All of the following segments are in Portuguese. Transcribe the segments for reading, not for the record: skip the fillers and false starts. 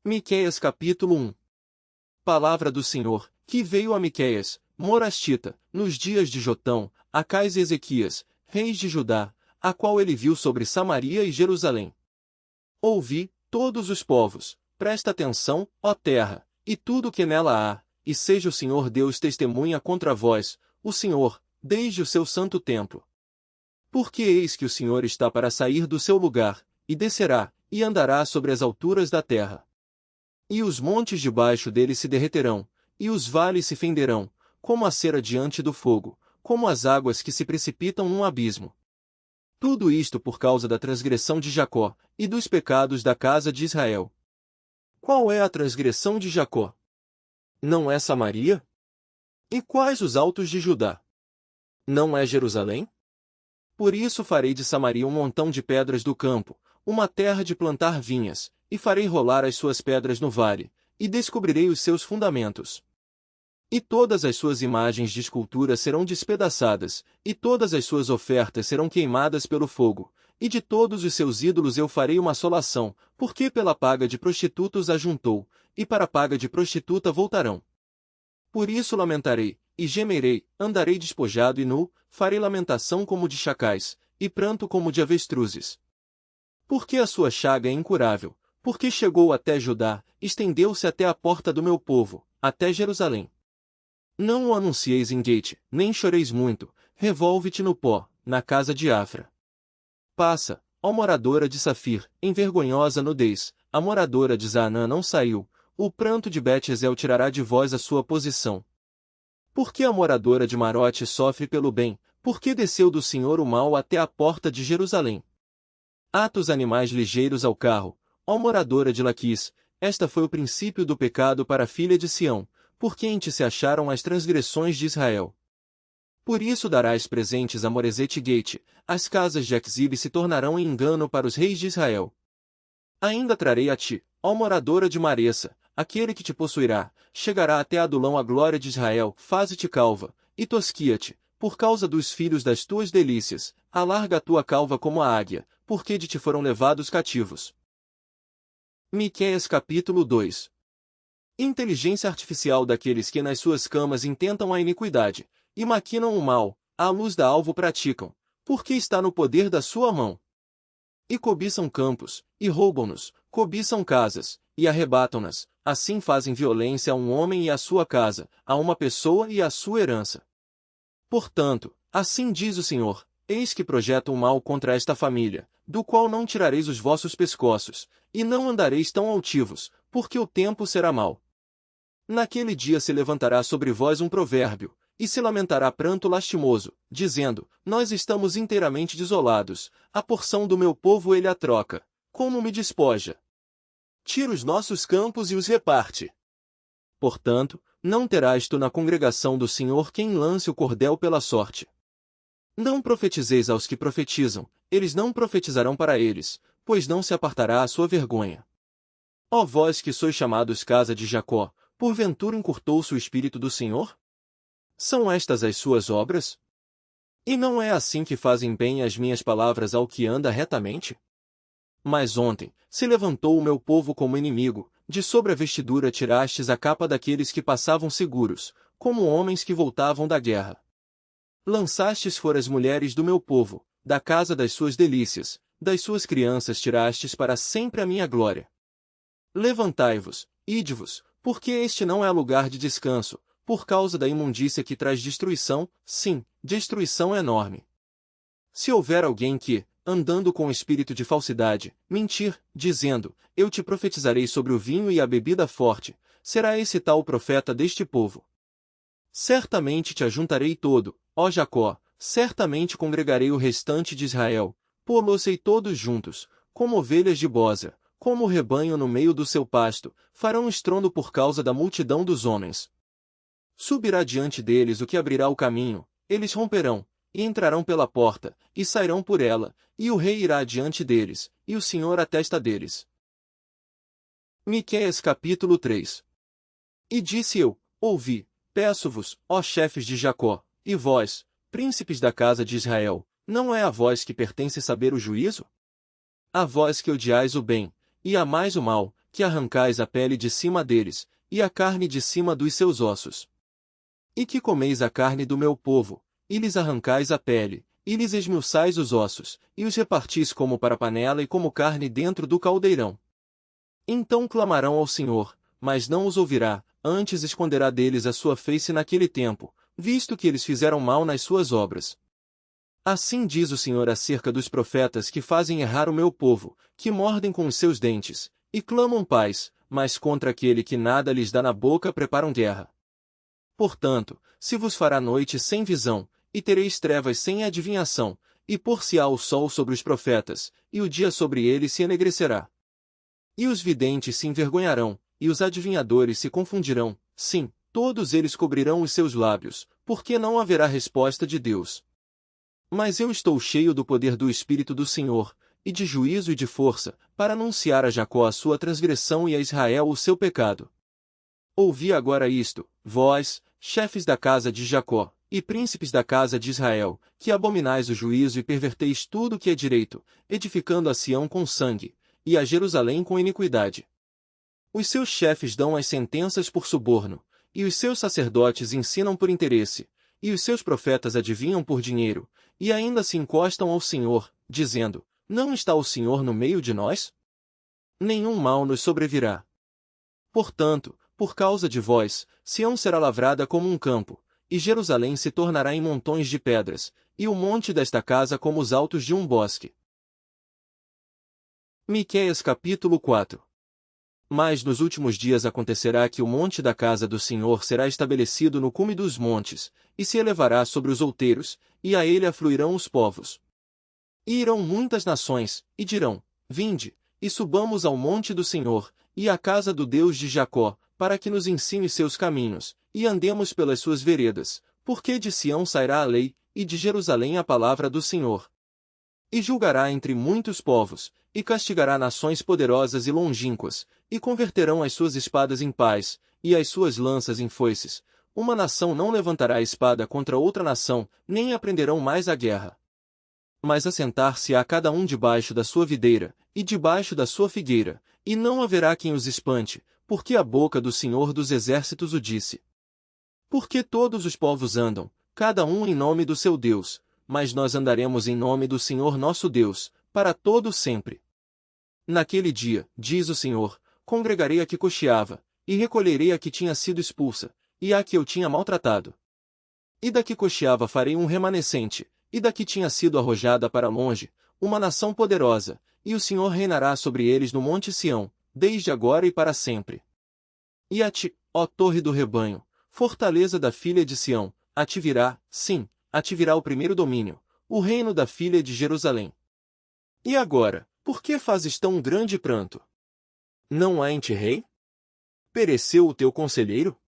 Miqueias capítulo 1. Palavra do Senhor, que veio a Miqueias, morastita, nos dias de Jotão, Acais e Ezequias, reis de Judá, a qual ele viu sobre Samaria e Jerusalém. Ouvi, todos os povos, presta atenção, ó terra, e tudo que nela há, e seja o Senhor Deus testemunha contra vós, o Senhor, desde o seu santo templo. Porque eis que o Senhor está para sair do seu lugar, e descerá, e andará sobre as alturas da terra. E os montes debaixo dele se derreterão, e os vales se fenderão, como a cera diante do fogo, como as águas que se precipitam num abismo. Tudo isto por causa da transgressão de Jacó, e dos pecados da casa de Israel. Qual é a transgressão de Jacó? Não é Samaria? E quais os altos de Judá? Não é Jerusalém? Por isso farei de Samaria um montão de pedras do campo, uma terra de plantar vinhas, e farei rolar as suas pedras no vale, e descobrirei os seus fundamentos. E todas as suas imagens de escultura serão despedaçadas, e todas as suas ofertas serão queimadas pelo fogo, e de todos os seus ídolos eu farei uma assolação, porque pela paga de prostitutos ajuntou, e para a paga de prostituta voltarão. Por isso lamentarei, e gemerei, andarei despojado e nu, farei lamentação como de chacais, e pranto como de avestruzes. Porque a sua chaga é incurável, porque chegou até Judá, estendeu-se até a porta do meu povo, até Jerusalém. Não o anuncieis em Gate, nem choreis muito, revolve-te no pó, na casa de Afra. Passa, ó moradora de Safir, em vergonhosa nudez, a moradora de Zaanã não saiu, o pranto de Bet-Ezel tirará de vós a sua posição. Porque a moradora de Marote sofre pelo bem, porque desceu do Senhor o mal até a porta de Jerusalém. Atos animais ligeiros ao carro, ó moradora de Laquis, esta foi o princípio do pecado para a filha de Sião, porque em ti se acharam as transgressões de Israel. Por isso darás presentes a Moresete Gate, as casas de Axibe se tornarão em engano para os reis de Israel. Ainda trarei a ti, ó moradora de Maressa, aquele que te possuirá, chegará até Adulão a glória de Israel, faze-te calva, e tosquia-te, por causa dos filhos das tuas delícias, alarga a tua calva como a águia, porque de ti foram levados cativos. Miqueias capítulo 2. Inteligência artificial daqueles que nas suas camas intentam a iniquidade, e maquinam o mal, à luz da alvo praticam, porque está no poder da sua mão. E cobiçam campos, e roubam-nos, cobiçam casas, e arrebatam-nas, assim fazem violência a um homem e à sua casa, a uma pessoa e à sua herança. Portanto, assim diz o Senhor, eis que projeto o mal contra esta família, do qual não tirareis os vossos pescoços, e não andareis tão altivos, porque o tempo será mau. Naquele dia se levantará sobre vós um provérbio, e se lamentará pranto lastimoso, dizendo, nós estamos inteiramente desolados, a porção do meu povo ele a troca, como me despoja. Tira os nossos campos e os reparte. Portanto, não terás tu na congregação do Senhor quem lance o cordel pela sorte. Não profetizeis aos que profetizam, eles não profetizarão para eles, pois não se apartará a sua vergonha. Ó vós que sois chamados casa de Jacó, porventura encurtou-se o Espírito do Senhor? São estas as suas obras? E não é assim que fazem bem as minhas palavras ao que anda retamente? Mas ontem, se levantou o meu povo como inimigo, de sobre a vestidura tirastes a capa daqueles que passavam seguros, como homens que voltavam da guerra. Lançastes fora as mulheres do meu povo, da casa das suas delícias, das suas crianças tirastes para sempre a minha glória. Levantai-vos, ide-vos, porque este não é lugar de descanso, por causa da imundícia que traz destruição, sim, destruição enorme. Se houver alguém que, andando com espírito de falsidade, mentir, dizendo, eu te profetizarei sobre o vinho e a bebida forte, será esse tal profeta deste povo. Certamente te ajuntarei todo, ó Jacó, certamente congregarei o restante de Israel, pô-los-ei todos juntos, como ovelhas de boza, como o rebanho no meio do seu pasto, farão estrondo por causa da multidão dos homens. Subirá diante deles o que abrirá o caminho, eles romperão, e entrarão pela porta, e sairão por ela, e o rei irá diante deles, e o Senhor à testa deles. Miqueias capítulo 3. E disse eu, ouvi, peço-vos, ó chefes de Jacó, e vós, príncipes da casa de Israel, não é a vós que pertence saber o juízo? A vós que odiais o bem, e amais o mal, que arrancais a pele de cima deles, e a carne de cima dos seus ossos. E que comeis a carne do meu povo, e lhes arrancais a pele, e lhes esmiuçais os ossos, e os repartis como para panela e como carne dentro do caldeirão. Então clamarão ao Senhor, mas não os ouvirá, antes esconderá deles a sua face naquele tempo, visto que eles fizeram mal nas suas obras. Assim diz o Senhor acerca dos profetas que fazem errar o meu povo, que mordem com os seus dentes, e clamam paz, mas contra aquele que nada lhes dá na boca preparam guerra. Portanto, se vos fará noite sem visão, e tereis trevas sem adivinhação, e pôr-se-á o sol sobre os profetas, e o dia sobre eles se enegrecerá. E os videntes se envergonharão, e os adivinhadores se confundirão, sim, todos eles cobrirão os seus lábios, porque não haverá resposta de Deus. Mas eu estou cheio do poder do Espírito do Senhor, e de juízo e de força, para anunciar a Jacó a sua transgressão e a Israel o seu pecado. Ouvi agora isto, vós, chefes da casa de Jacó, e príncipes da casa de Israel, que abominais o juízo e perverteis tudo o que é direito, edificando a Sião com sangue, e a Jerusalém com iniquidade. Os seus chefes dão as sentenças por suborno, e os seus sacerdotes ensinam por interesse, e os seus profetas adivinham por dinheiro, e ainda se encostam ao Senhor, dizendo, não está o Senhor no meio de nós? Nenhum mal nos sobrevirá. Portanto, por causa de vós, Sião será lavrada como um campo, e Jerusalém se tornará em montões de pedras, e o monte desta casa como os altos de um bosque. Miqueias capítulo 4. Mas nos últimos dias acontecerá que o monte da casa do Senhor será estabelecido no cume dos montes, e se elevará sobre os outeiros, e a ele afluirão os povos. E irão muitas nações, e dirão, vinde, e subamos ao monte do Senhor, e à casa do Deus de Jacó, para que nos ensine seus caminhos, e andemos pelas suas veredas, porque de Sião sairá a lei, e de Jerusalém a palavra do Senhor. E julgará entre muitos povos, e castigará nações poderosas e longínquas, e converterão as suas espadas em paz, e as suas lanças em foices. Uma nação não levantará a espada contra outra nação, nem aprenderão mais a guerra. Mas assentar-se-á cada um debaixo da sua videira, e debaixo da sua figueira, e não haverá quem os espante, porque a boca do Senhor dos Exércitos o disse. Porque todos os povos andam, cada um em nome do seu Deus, mas nós andaremos em nome do Senhor nosso Deus, para todo sempre. Naquele dia, diz o Senhor, congregarei a que cocheava, e recolherei a que tinha sido expulsa, e a que eu tinha maltratado. E da que cocheava farei um remanescente, e da que tinha sido arrojada para longe, uma nação poderosa, e o Senhor reinará sobre eles no monte Sião, desde agora e para sempre. E a ti, ó torre do rebanho, fortaleza da filha de Sião, a ti virá, sim, a ti virá o primeiro domínio, o reino da filha de Jerusalém. E agora, por que fazes tão grande pranto? Não há em ti rei? Pereceu o teu conselheiro?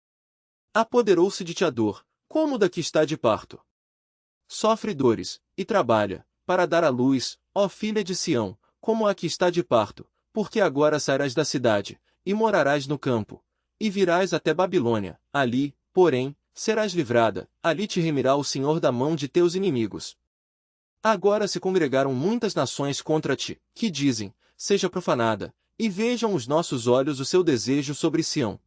Apoderou-se de ti a dor, como da que está de parto. Sofre dores, e trabalha, para dar à luz, ó filha de Sião, como a que está de parto, porque agora sairás da cidade, e morarás no campo, e virás até Babilônia, ali, porém, serás livrada, ali te remirá o Senhor da mão de teus inimigos. Agora se congregaram muitas nações contra ti, que dizem, seja profanada, e vejam os nossos olhos o seu desejo sobre Sião.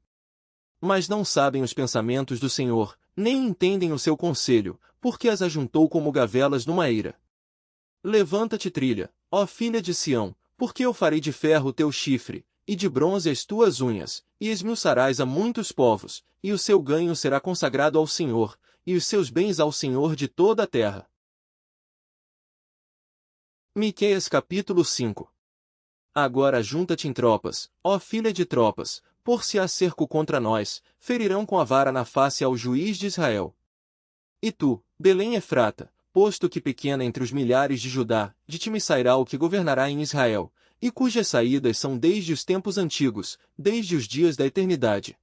Mas não sabem os pensamentos do Senhor, nem entendem o seu conselho, porque as ajuntou como gavelas numa eira. Levanta-te, trilha, ó filha de Sião, porque eu farei de ferro o teu chifre, e de bronze as tuas unhas, e esmiuçarás a muitos povos, e o seu ganho será consagrado ao Senhor, e os seus bens ao Senhor de toda a terra. Miqueias capítulo 5. Agora junta-te em tropas, ó filha de tropas, por-se-á cerco contra nós, ferirão com a vara na face ao juiz de Israel. E tu, Belém Efrata, posto que pequena entre os milhares de Judá, de ti me sairá o que governará em Israel, e cujas saídas são desde os tempos antigos, desde os dias da eternidade.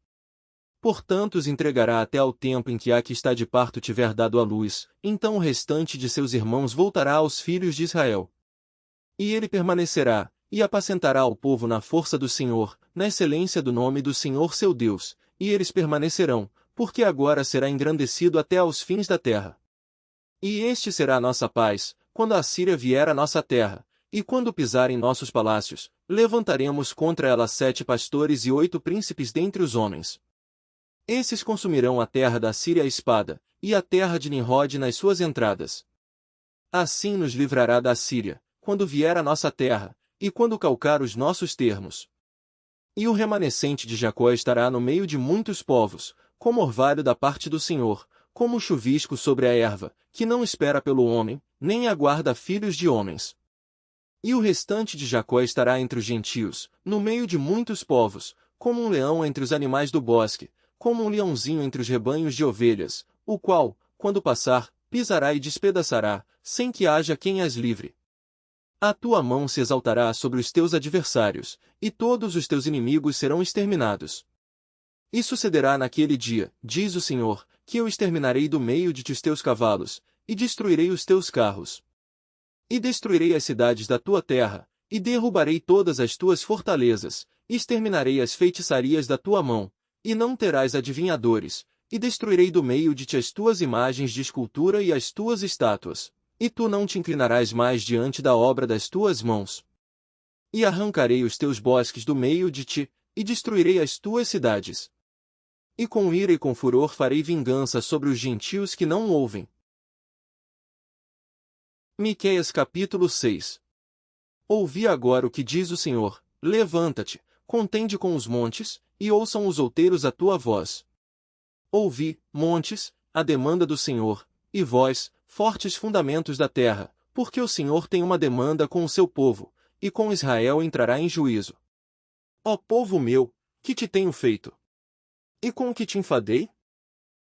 Portanto os entregará até ao tempo em que a que está de parto tiver dado à luz, então o restante de seus irmãos voltará aos filhos de Israel. E ele permanecerá, e apacentará o povo na força do Senhor, na excelência do nome do Senhor seu Deus, e eles permanecerão, porque agora será engrandecido até aos fins da terra. E este será a nossa paz, quando a Assíria vier à nossa terra, e quando pisar em nossos palácios, levantaremos contra ela 7 pastores e 8 príncipes dentre os homens. Esses consumirão a terra da Síria à espada, e a terra de Nimrod nas suas entradas. Assim nos livrará da Síria, quando vier à nossa terra, e quando calcar os nossos termos. E o remanescente de Jacó estará no meio de muitos povos, como orvalho da parte do Senhor, como chuvisco sobre a erva, que não espera pelo homem, nem aguarda filhos de homens. E o restante de Jacó estará entre os gentios, no meio de muitos povos, como um leão entre os animais do bosque, como um leãozinho entre os rebanhos de ovelhas, o qual, quando passar, pisará e despedaçará, sem que haja quem as livre. A tua mão se exaltará sobre os teus adversários, e todos os teus inimigos serão exterminados. E sucederá naquele dia, diz o Senhor, que eu exterminarei do meio de ti os teus cavalos, e destruirei os teus carros. E destruirei as cidades da tua terra, e derrubarei todas as tuas fortalezas, e exterminarei as feitiçarias da tua mão, e não terás adivinhadores, e destruirei do meio de ti as tuas imagens de escultura e as tuas estátuas, e tu não te inclinarás mais diante da obra das tuas mãos. E arrancarei os teus bosques do meio de ti, e destruirei as tuas cidades. E com ira e com furor farei vingança sobre os gentios que não ouvem. Miqueias capítulo 6. Ouvi agora o que diz o Senhor: levanta-te, contende com os montes, e ouçam os outeiros a tua voz. Ouvi, montes, a demanda do Senhor, e vós, fortes fundamentos da terra, porque o Senhor tem uma demanda com o seu povo, e com Israel entrará em juízo. Ó povo meu, que te tenho feito? E com o que te enfadei?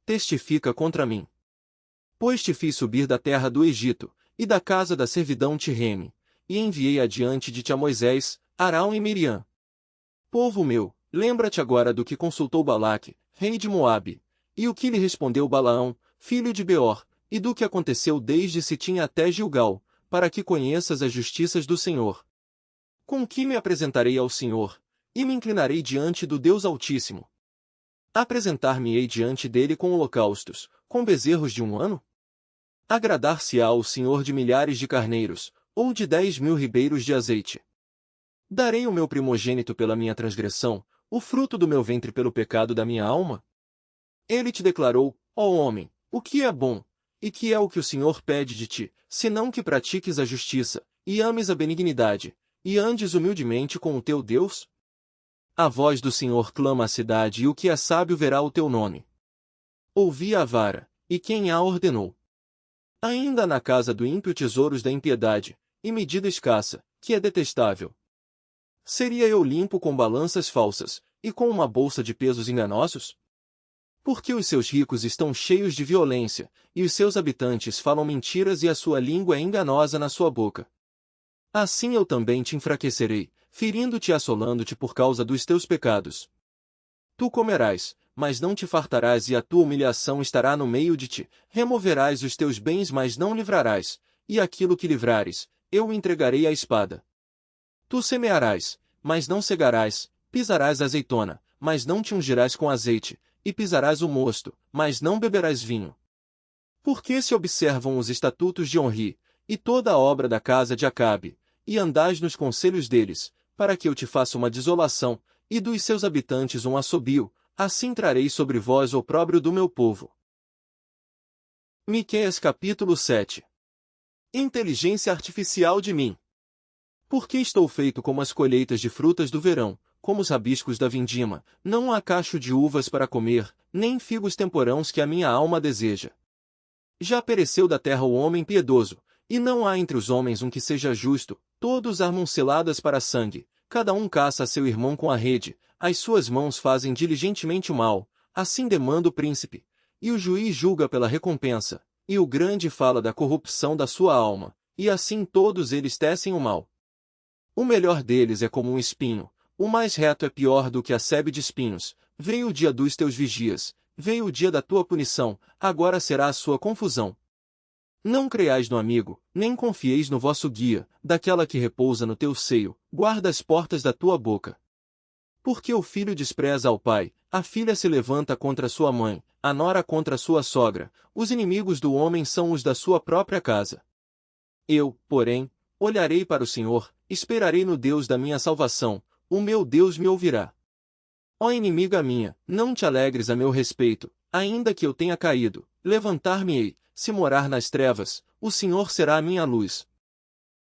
Testifica contra mim. Pois te fiz subir da terra do Egito, e da casa da servidão te reme, e enviei adiante de ti a Moisés, Arão e Miriam. Povo meu, lembra-te agora do que consultou Balaque, rei de Moabe, e o que lhe respondeu Balaão, filho de Beor, e do que aconteceu desde Sitim até Gilgal, para que conheças as justiças do Senhor. Com que me apresentarei ao Senhor, e me inclinarei diante do Deus Altíssimo? Apresentar-me-ei diante dele com holocaustos, com bezerros de um ano? Agradar-se-á o Senhor de milhares de carneiros, ou de 10.000 ribeiros de azeite? Darei o meu primogênito pela minha transgressão, o fruto do meu ventre pelo pecado da minha alma? Ele te declarou, ó homem, o que é bom, e que é o que o Senhor pede de ti, senão que pratiques a justiça, e ames a benignidade, e andes humildemente com o teu Deus? A voz do Senhor clama à cidade, e o que é sábio verá o teu nome. Ouvi a vara, e quem a ordenou? Ainda na casa do ímpio tesouros da impiedade, e medida escassa, que é detestável. Seria eu limpo com balanças falsas, e com uma bolsa de pesos enganosos? Porque os seus ricos estão cheios de violência, e os seus habitantes falam mentiras e a sua língua é enganosa na sua boca. Assim eu também te enfraquecerei, ferindo-te e assolando-te por causa dos teus pecados. Tu comerás, mas não te fartarás, e a tua humilhação estará no meio de ti. Removerás os teus bens, mas não livrarás, e aquilo que livrares, eu o entregarei à espada. Tu semearás, mas não cegarás, pisarás a azeitona, mas não te ungirás com azeite, e pisarás o mosto, mas não beberás vinho. Porque se observam os estatutos de Onri, e toda a obra da casa de Acabe, e andais nos conselhos deles, para que eu te faça uma desolação, e dos seus habitantes um assobio, assim trarei sobre vós o opróbrio do meu povo. Miqueias capítulo 7. Inteligência artificial de mim. Porque estou feito como as colheitas de frutas do verão, como os rabiscos da vindima, não há cacho de uvas para comer, nem figos temporãos que a minha alma deseja. Já pereceu da terra o homem piedoso, e não há entre os homens um que seja justo, todos armam ciladas para sangue, cada um caça a seu irmão com a rede, as suas mãos fazem diligentemente o mal, assim demanda o príncipe, e o juiz julga pela recompensa, e o grande fala da corrupção da sua alma, e assim todos eles tecem o mal. O melhor deles é como um espinho, o mais reto é pior do que a sebe de espinhos. Veio o dia dos teus vigias, veio o dia da tua punição, agora será a sua confusão. Não creiais no amigo, nem confieis no vosso guia, daquela que repousa no teu seio, guarda as portas da tua boca. Porque o filho despreza ao pai, a filha se levanta contra sua mãe, a nora contra sua sogra, os inimigos do homem são os da sua própria casa. Eu, porém, Olharei para o Senhor, esperarei no Deus da minha salvação, o meu Deus me ouvirá. Ó inimiga minha, não te alegres a meu respeito, ainda que eu tenha caído, levantar-me-ei, se morar nas trevas, o Senhor será a minha luz.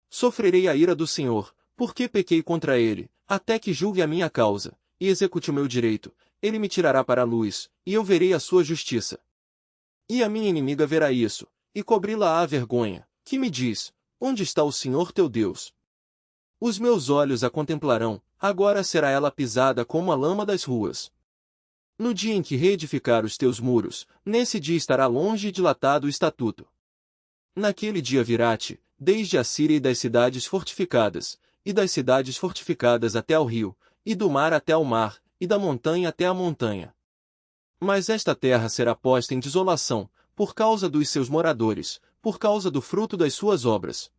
Sofrerei a ira do Senhor, porque pequei contra ele, até que julgue a minha causa, e execute o meu direito, ele me tirará para a luz, e eu verei a sua justiça. E a minha inimiga verá isso, e cobri-la-á a vergonha, que me diz, onde está o Senhor teu Deus? Os meus olhos a contemplarão, agora será ela pisada como a lama das ruas. No dia em que reedificar os teus muros, nesse dia estará longe e dilatado o estatuto. Naquele dia virá-te, desde a Síria e das cidades fortificadas, e das cidades fortificadas até ao rio, e do mar até ao mar, e da montanha até a montanha. Mas esta terra será posta em desolação, por causa dos seus moradores, por causa do fruto das suas obras.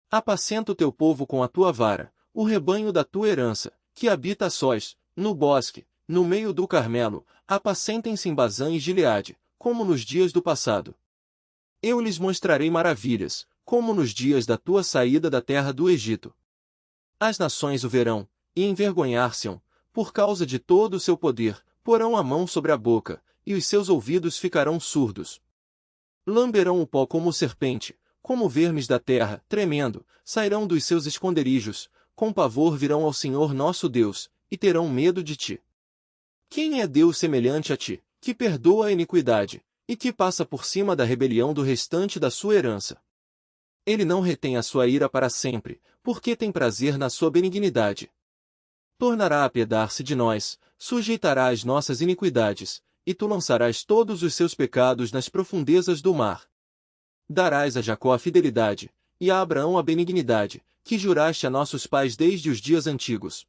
Apacenta o teu povo com a tua vara, o rebanho da tua herança, que habita a sós, no bosque, no meio do Carmelo, apacentem-se em Bazã e Gileade, como nos dias do passado. Eu lhes mostrarei maravilhas, como nos dias da tua saída da terra do Egito. As nações o verão, e envergonhar-se-ão, por causa de todo o seu poder, porão a mão sobre a boca, e os seus ouvidos ficarão surdos. Lamberão o pó como serpente, como vermes da terra, tremendo, sairão dos seus esconderijos, com pavor virão ao Senhor nosso Deus, e terão medo de ti. Quem é Deus semelhante a ti, que perdoa a iniquidade, e que passa por cima da rebelião do restante da sua herança? Ele não retém a sua ira para sempre, porque tem prazer na sua benignidade. Tornará a apiedar-se de nós, sujeitará as nossas iniquidades, e tu lançarás todos os seus pecados nas profundezas do mar. Darás a Jacó a fidelidade, e a Abraão a benignidade, que juraste a nossos pais desde os dias antigos.